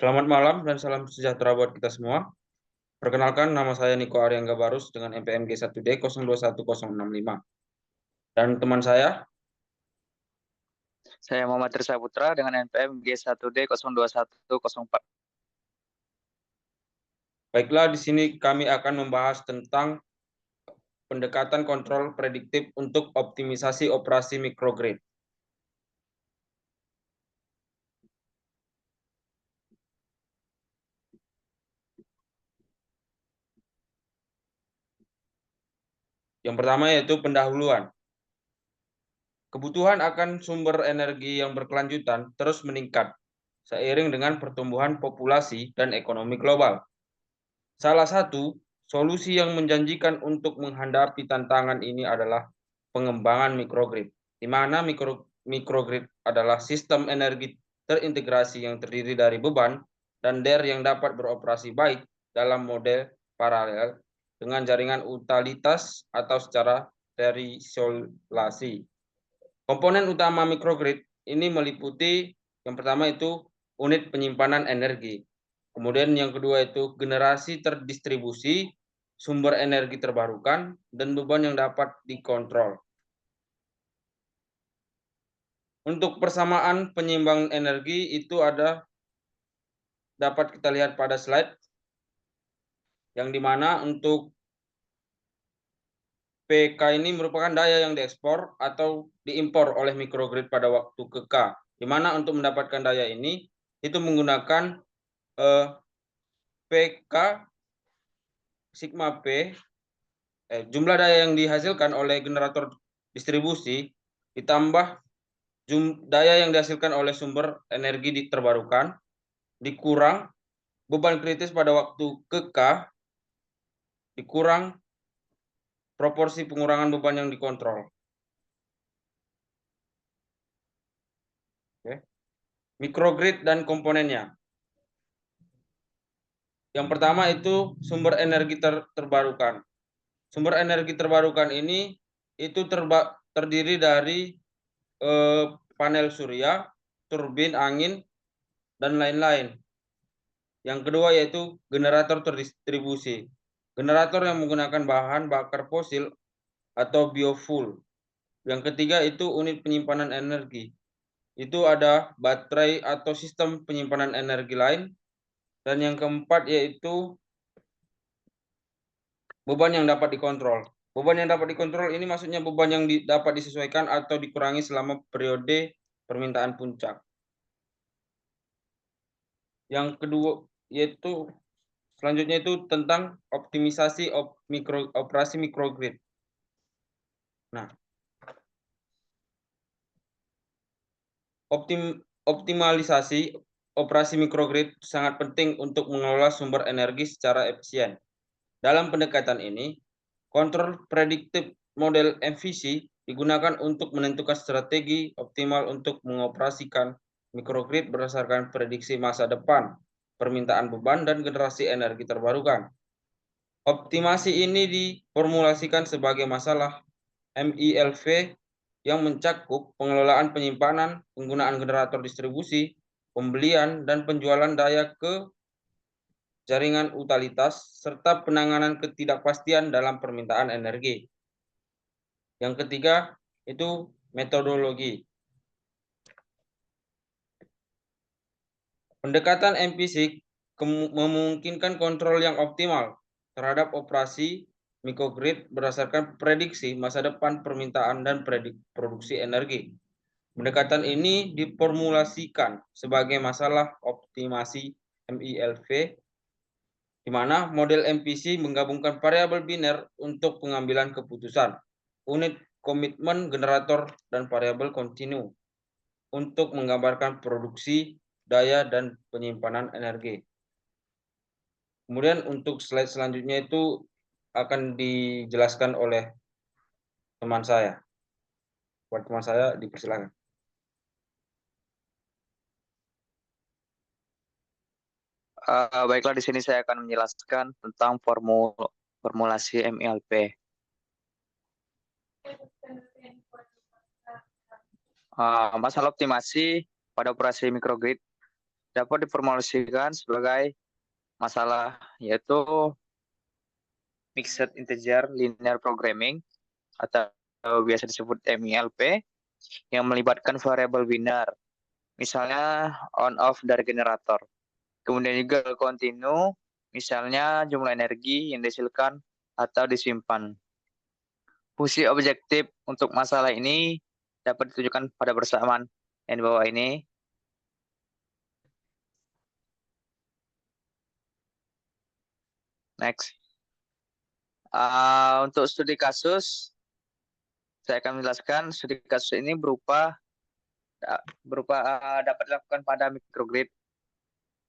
Selamat malam dan salam sejahtera buat kita semua. Perkenalkan, nama saya Niko Aryangga Barus dengan NPM G1D 021065. Dan teman saya, Saya Muhammad Rizal Putra dengan NPM G1D 02104. baiklah di sini kami akan membahas tentang pendekatan kontrol prediktif untuk optimisasi operasi microgrid. Yang pertama yaitu pendahuluan. Kebutuhan akan sumber energi yang berkelanjutan terus meningkat seiring dengan pertumbuhan populasi dan ekonomi global. Salah satu solusi yang menjanjikan untuk menghadapi tantangan ini adalah pengembangan microgrid, di mana microgrid adalah sistem energi terintegrasi yang terdiri dari beban dan yang dapat beroperasi baik dalam model paralel dengan jaringan utilitas atau secara terisolasi. Komponen utama microgrid ini meliputi yang pertama itu unit penyimpanan energi. Kemudian yang kedua itu generasi terdistribusi, sumber energi terbarukan, dan beban yang dapat dikontrol. Untuk persamaan penyeimbang energi itu dapat kita lihat pada slide, yang dimana untuk PK ini merupakan daya yang diekspor atau diimpor oleh microgrid pada waktu ke K, di mana untuk mendapatkan daya ini itu menggunakan PK sigma P, jumlah daya yang dihasilkan oleh generator distribusi ditambah daya yang dihasilkan oleh sumber energi terbarukan dikurang beban kritis pada waktu ke K dikurang proporsi pengurangan beban yang dikontrol. Oke. Microgrid dan komponennya. Yang pertama itu sumber energi terbarukan. Sumber energi terbarukan ini itu terdiri dari panel surya, turbin angin, dan lain-lain. Yang kedua yaitu generator terdistribusi. Generator yang menggunakan bahan bakar fosil atau biofuel. Yang ketiga itu unit penyimpanan energi. Itu ada baterai atau sistem penyimpanan energi lain. Dan yang keempat yaitu beban yang dapat dikontrol. Beban yang dapat dikontrol ini maksudnya beban yang dapat disesuaikan atau dikurangi selama periode permintaan puncak. Yang kedua yaitu selanjutnya itu tentang optimisasi operasi microgrid. Nah, optimalisasi operasi microgrid sangat penting untuk mengelola sumber energi secara efisien. Dalam pendekatan ini, kontrol prediktif model MVC digunakan untuk menentukan strategi optimal untuk mengoperasikan microgrid berdasarkan prediksi masa depan, permintaan beban, dan generasi energi terbarukan. Optimasi ini diformulasikan sebagai masalah MILV yang mencakup pengelolaan penyimpanan, penggunaan generator distribusi, pembelian dan penjualan daya ke jaringan utilitas, serta penanganan ketidakpastian dalam permintaan energi. Yang ketiga, itu metodologi. Pendekatan MPC memungkinkan kontrol yang optimal terhadap operasi microgrid berdasarkan prediksi masa depan permintaan dan produksi energi. Pendekatan ini diformulasikan sebagai masalah optimasi MILV, di mana model MPC menggabungkan variabel biner untuk pengambilan keputusan, unit komitmen generator, dan variabel kontinu untuk menggambarkan produksi, daya, dan penyimpanan energi. Kemudian untuk slide selanjutnya itu akan dijelaskan oleh teman saya. Buat teman saya dipersilakan. Baiklah, di sini saya akan menjelaskan tentang formulasi MILP. Masalah optimasi pada operasi microgrid dapat diformulasikan sebagai masalah, yaitu Mixed Integer Linear Programming atau biasa disebut MILP yang melibatkan variabel binar, misalnya on-off dari generator. Kemudian juga continue, misalnya jumlah energi yang dihasilkan atau disimpan. Fungsi objektif untuk masalah ini dapat ditunjukkan pada persamaan yang di bawah ini. Next. Untuk studi kasus, saya akan menjelaskan studi kasus ini berupa dapat dilakukan pada microgrid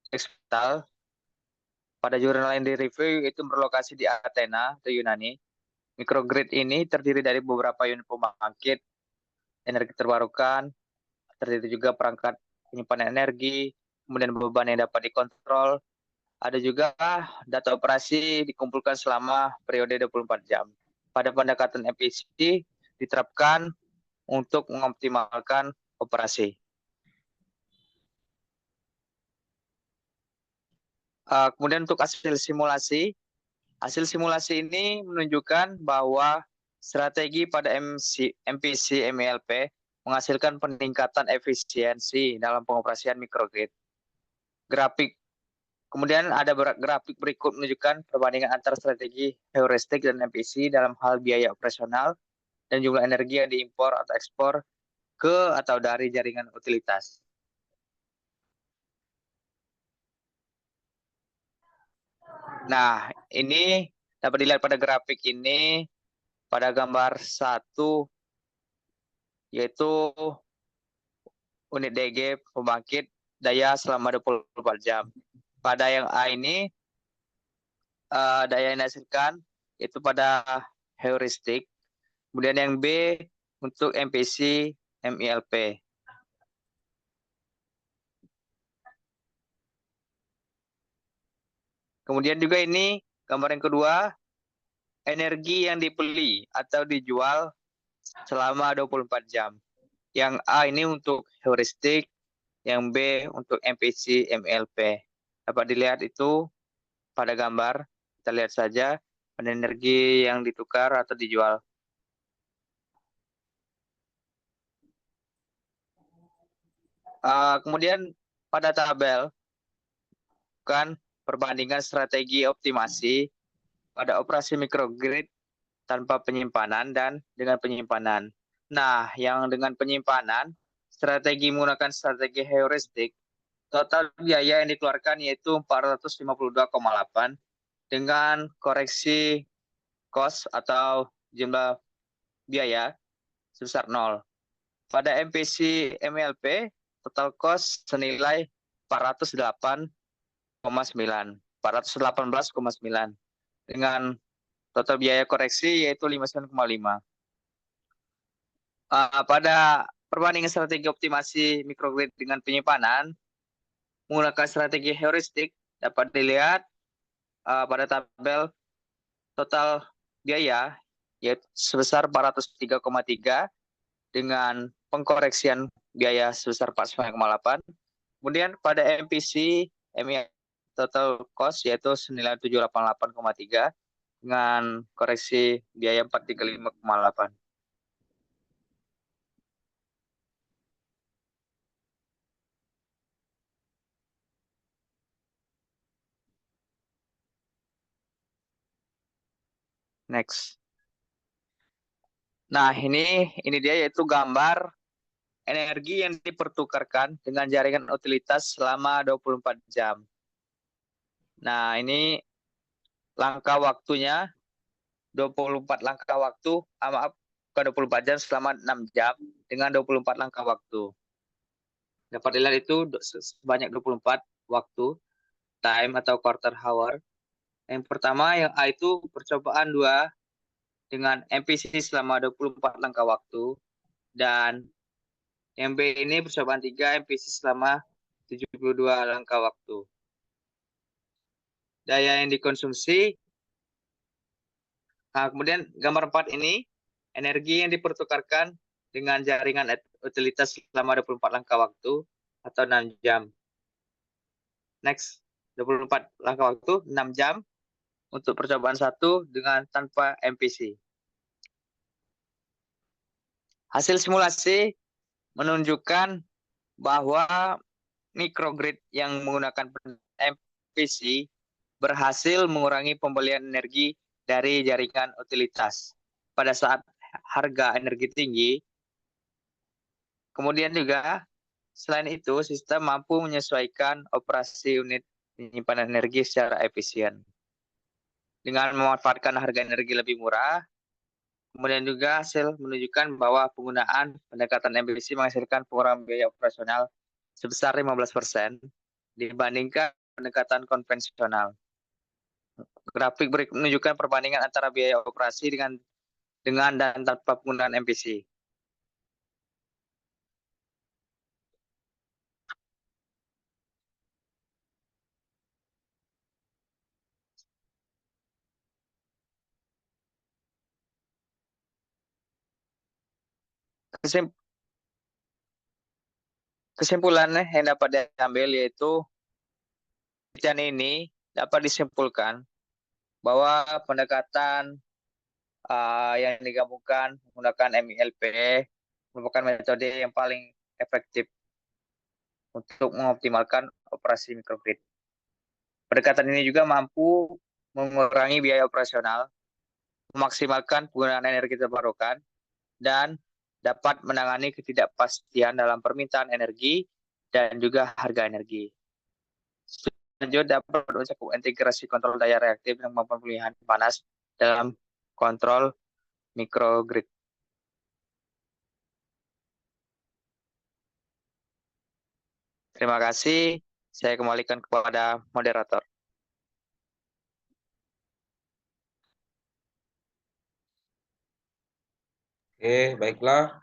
eksperimental. Pada jurnal yang direview itu berlokasi di Athena, atau Yunani. Microgrid ini terdiri dari beberapa unit pembangkit energi terbarukan, terdiri juga perangkat penyimpanan energi, kemudian beban yang dapat dikontrol. Ada juga data operasi dikumpulkan selama periode 24 jam. Pada pendekatan efisiensi diterapkan untuk mengoptimalkan operasi. Kemudian untuk hasil simulasi ini menunjukkan bahwa strategi pada MPC MILP menghasilkan peningkatan efisiensi dalam pengoperasian microgrid. Kemudian ada grafik berikut menunjukkan perbandingan antara strategi heuristik dan MPC dalam hal biaya operasional dan jumlah energi yang diimpor atau ekspor ke atau dari jaringan utilitas. Nah, ini dapat dilihat pada grafik ini pada gambar 1, yaitu unit DG pembangkit daya selama 24 jam. Pada yang A ini daya yang dihasilkan itu pada heuristik. Kemudian yang B untuk MPC MILP. Kemudian juga ini gambar yang kedua, energi yang dibeli atau dijual selama 24 jam. Yang A ini untuk heuristik, yang B untuk MPC MILP. Dapat dilihat itu pada gambar, kita lihat saja energi yang ditukar atau dijual. Kemudian pada tabel kan perbandingan strategi optimasi pada operasi microgrid tanpa penyimpanan dan dengan penyimpanan. Nah, yang dengan penyimpanan, strategi menggunakan strategi heuristik, total biaya yang dikeluarkan yaitu 452,8 dengan koreksi cost atau jumlah biaya sebesar 0. Pada MPC MILP, total cost senilai 418,9 dengan total biaya koreksi yaitu 59,5. Pada perbandingan strategi optimasi microgrid dengan penyimpanan menggunakan strategi heuristik dapat dilihat pada tabel total biaya yaitu sebesar 403,3 dengan pengkoreksian biaya sebesar 49,8. Kemudian pada MPC MI total cost yaitu senilai 788,3 dengan koreksi biaya 435,8. Next. Nah, ini dia yaitu gambar energi yang dipertukarkan dengan jaringan utilitas selama 24 jam. Nah, ini langkah waktunya 24 langkah waktu, maaf, bukan 24 jam, selama 6 jam dengan 24 langkah waktu. Dapat dilihat itu sebanyak 24 waktu, time atau quarter hour. Yang pertama, yang A itu percobaan 2 dengan MPC selama 24 langkah waktu. Dan yang B ini percobaan 3 MPC selama 72 langkah waktu. Daya yang dikonsumsi. Nah, kemudian gambar 4 ini, energi yang dipertukarkan dengan jaringan utilitas selama 24 langkah waktu atau 6 jam. Next, 24 langkah waktu, 6 jam untuk percobaan 1 dengan tanpa MPC. Hasil simulasi menunjukkan bahwa microgrid yang menggunakan MPC berhasil mengurangi pembelian energi dari jaringan utilitas pada saat harga energi tinggi. Kemudian juga selain itu, sistem mampu menyesuaikan operasi unit penyimpanan energi secara efisien dengan memanfaatkan harga energi lebih murah. Kemudian juga hasil menunjukkan bahwa penggunaan pendekatan MPC menghasilkan pengurangan biaya operasional sebesar 15% dibandingkan pendekatan konvensional. Grafik berikut menunjukkan perbandingan antara biaya operasi dengan dan tanpa penggunaan MPC. Kesimpulannya yang dapat diambil yaitu penelitian ini dapat disimpulkan bahwa pendekatan yang digabungkan menggunakan MILP merupakan metode yang paling efektif untuk mengoptimalkan operasi microgrid. Pendekatan ini juga mampu mengurangi biaya operasional, memaksimalkan penggunaan energi terbarukan, dan dapat menangani ketidakpastian dalam permintaan energi dan juga harga energi. Selanjutnya dapat mencakup integrasi kontrol daya reaktif dan kemampuan pengalihan panas dalam kontrol microgrid. Terima kasih. Saya kembalikan kepada moderator. Oke, baiklah.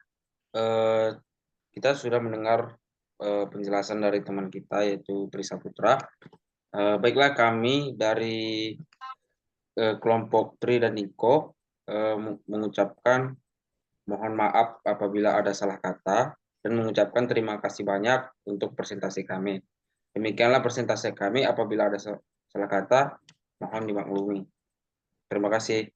Kita sudah mendengar penjelasan dari teman kita yaitu Tri Saputra. Baiklah, kami dari kelompok Tri dan Niko mengucapkan mohon maaf apabila ada salah kata dan mengucapkan terima kasih banyak untuk presentasi kami. Demikianlah presentasi kami. Apabila ada salah kata, mohon dimaklumi. Terima kasih.